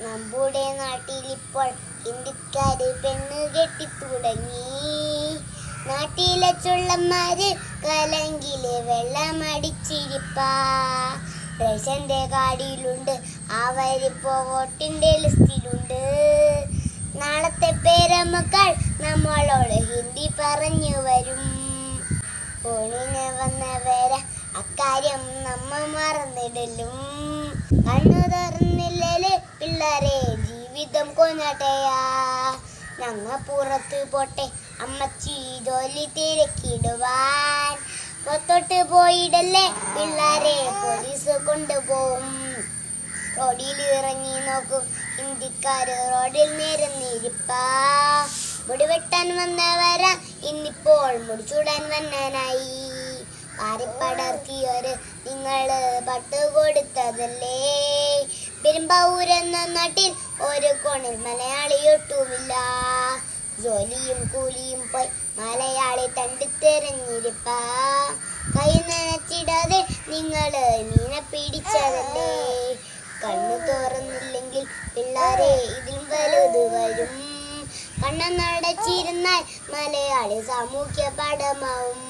നമ്മുടെ നാട്ടിലിപ്പോൾ ഹിന്ദിക്കാര് പെണ്ണ് കെട്ടിത്തുടങ്ങി. നാട്ടിലെ ചുള്ളന്മാര് കലങ്കില് വെള്ളമടിച്ചിരിപ്പാ. റേഷന്റെ കാർഡിലുണ്ട്, അവരിപ്പോ വോട്ടിന്റെ ലിസ്റ്റിലുണ്ട്. നാളത്തെ പേരമക്കൾ നമ്മളോട് ഹിന്ദി പറഞ്ഞു വരും. ഓണിന് വന്നവരെ അക്കാര്യം നമ്മ മറന്നിടലും. കണ്ണു തുറന്നില്ലല് പിള്ളേരെ ജീവിതം കൊഞ്ഞാട്ടയാ. ഞങ്ങ പുറത്ത് പോട്ടെ അമ്മച്ചി ജോലി തിരക്കിടുവാൻ. പുറത്തോട്ട് പോയിടല്ലേ പിള്ളേരെ പോലീസ് കൊണ്ടുപോകും. റോഡിൽ ഇറങ്ങി നോക്കും ഹിന്ദിക്കാര് റോഡിൽ നിരന്നിരിപ്പാ. മുടി വെട്ടാൻ വന്നവരാ ഇന്നിപ്പോൾ മുടിച്ചൂടാൻ വന്നാനായി. പാരിപ്പടർത്തിയൊരു നിങ്ങള് പട്ടു കൊടുത്തതല്ലേ. പെരുമ്പാവൂരെന്ന നാട്ടിൽ ഒരു കോണിൽ മലയാളി ഒട്ടുമില്ല. ജോലിയും കൂലിയും പോയി മലയാളി തണ്ടിത്തെറിഞ്ഞിരിപ്പാ. കൈ നനച്ചിടാതെ നിങ്ങള് മീനെ പിടിച്ചതല്ലേ. കണ്ണു തുറന്നില്ലെങ്കിൽ പിള്ളേരെ ഇതിലും വലുത് വരും. കണ്ണടച്ചിരുന്നാൽ മലയാളി സാമൂഹ്യ പാഠമാവും.